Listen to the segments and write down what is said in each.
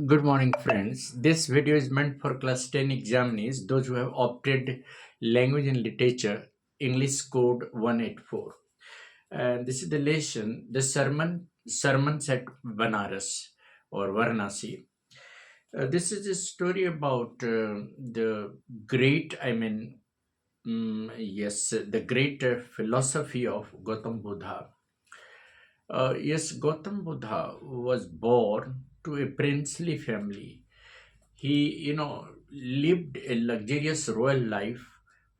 Good morning, friends. This video is meant for class 10 examinees, those who have opted language and literature, English code 184. And this is the lesson, the sermons at Benares or Varanasi. This is a story about the great, the great philosophy of Gautam Buddha. Yes, Gautam Buddha was born to a princely family. He lived a luxurious royal life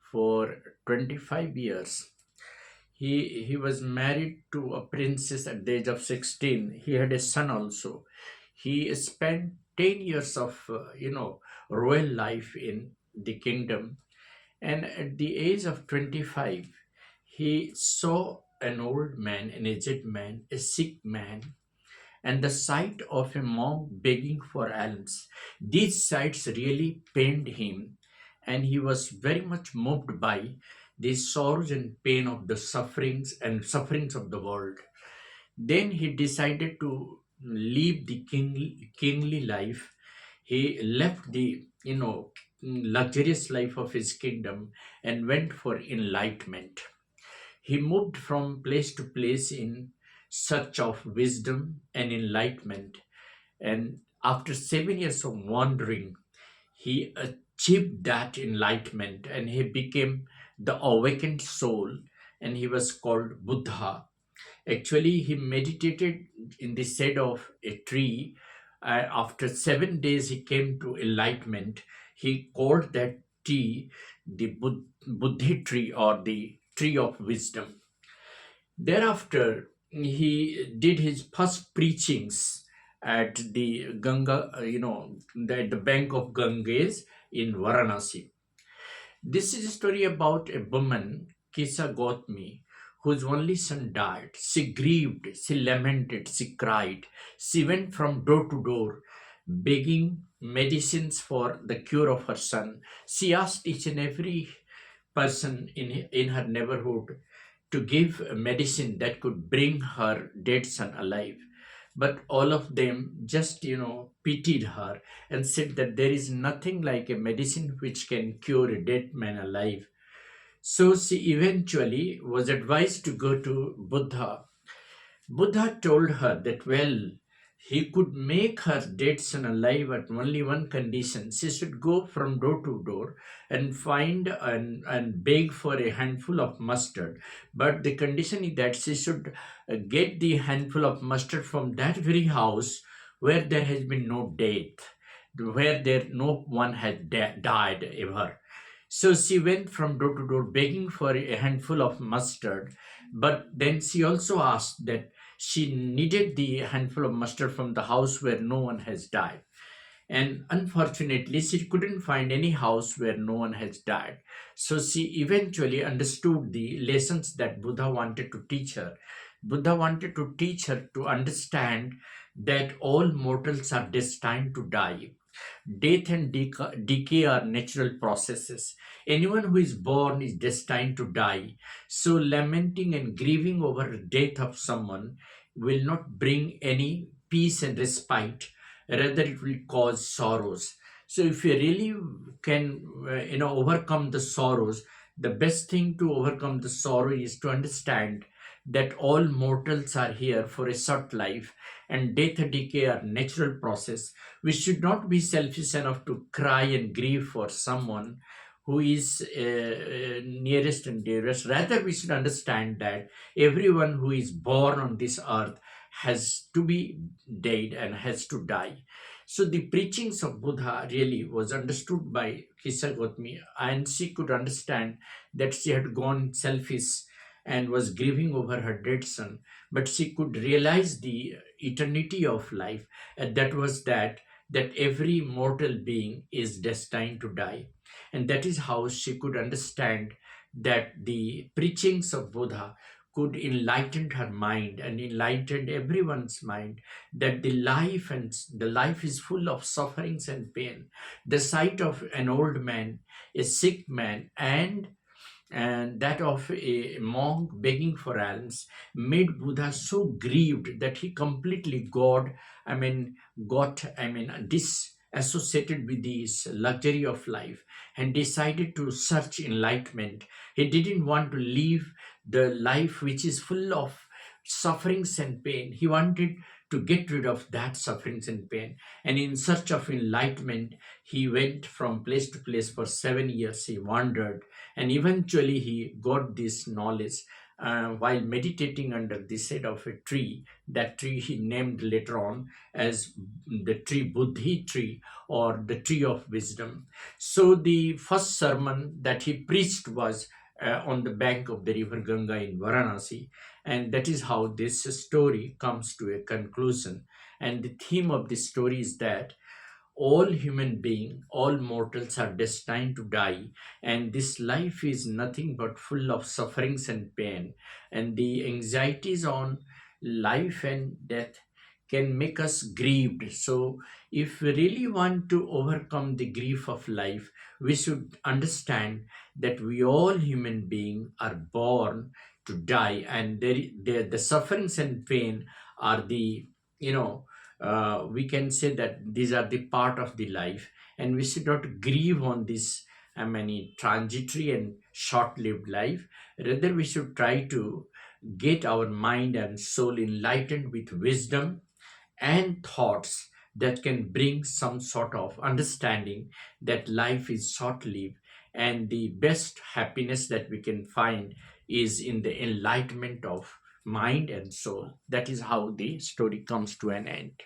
for 25 years. He was married to a princess at the age of 16. He had a son also. He spent 10 years of royal life in the kingdom, and at the age of 25 he saw an old man, an aged man, a sick man, and the sight of a monk begging for alms. These sights really pained him, and he was very much moved by the sorrows and pain of the sufferings of the world. Then he decided to live the kingly life. He left the luxurious life of his kingdom and went for enlightenment. He moved from place to place in search of wisdom and enlightenment. And after 7 years of wandering, he achieved that enlightenment and he became the awakened soul, and he was called Buddha. Actually, he meditated in the shade of a tree. After 7 days, he came to enlightenment. He called that tree the Buddhi tree, or the tree of wisdom. Thereafter, he did his first preachings at the Ganga, at the bank of Ganges in Varanasi. This is a story about a woman, Kisa Gautami, whose only son died. She grieved, she lamented, she cried. She went from door to door begging medicines for the cure of her son. She asked each and every person in her neighborhood to give a medicine that could bring her dead son alive. But all of them just, pitied her and said that there is nothing like a medicine which can cure a dead man alive. So she eventually was advised to go to Buddha. Buddha told her that, well, he could make her dead son alive at only one condition. She should go from door to door and find and beg for a handful of mustard. But the condition is that she should get the handful of mustard from that very house where there has been no death, where there no one has died ever. So she went from door to door begging for a handful of mustard, but then she also asked that she needed the handful of mustard from the house where no one has died. And unfortunately, she couldn't find any house where no one has died. So she eventually understood the lessons that Buddha wanted to teach her. Buddha wanted to teach her to understand that all mortals are destined to die. Death and decay are natural processes. Anyone who is born is destined to die. So, lamenting and grieving over the death of someone will not bring any peace and respite. Rather, it will cause sorrows. So, if you really can, overcome the sorrows, the best thing to overcome the sorrow is to understand that all mortals are here for a short life, and death and decay are natural process. We should not be selfish enough to cry and grieve for someone who is nearest and dearest. Rather, we should understand that everyone who is born on this earth has to be dead and has to die. So the preachings of Buddha really was understood by Kisa Gautami, and she could understand that she had gone selfish and was grieving over her dead son, but she could realize the eternity of life, and that every mortal being is destined to die. And that is how she could understand that the preachings of Buddha could enlighten her mind and enlighten everyone's mind, that the life is full of sufferings and pain. The sight of an old man, a sick man, and and that of a monk begging for alms made Buddha so grieved that he completely got disassociated with this luxury of life and decided to search enlightenment. He didn't want to live the life which is full of sufferings and pain. He wanted to get rid of that sufferings and pain. And in search of enlightenment, he went from place to place for 7 years. He wandered, and eventually he got this knowledge while meditating under the shade of a tree. That tree he named later on as the tree Buddhi tree, or the tree of wisdom. So the first sermon that he preached was on the bank of the river Ganga in Varanasi, and that is how this story comes to a conclusion. And the theme of this story is that all human beings, all mortals are destined to die, and this life is nothing but full of sufferings and pain, and the anxieties on life and death can make us grieved. So if we really want to overcome the grief of life, we should understand that we all human beings are born to die, and the sufferings and pain are the, you know we can say that these are the part of the life, and we should not grieve on this transitory and short-lived life. Rather, we should try to get our mind and soul enlightened with wisdom and thoughts that can bring some sort of understanding that life is short-lived, and the best happiness that we can find is in the enlightenment of mind and soul. That is how the story comes to an end.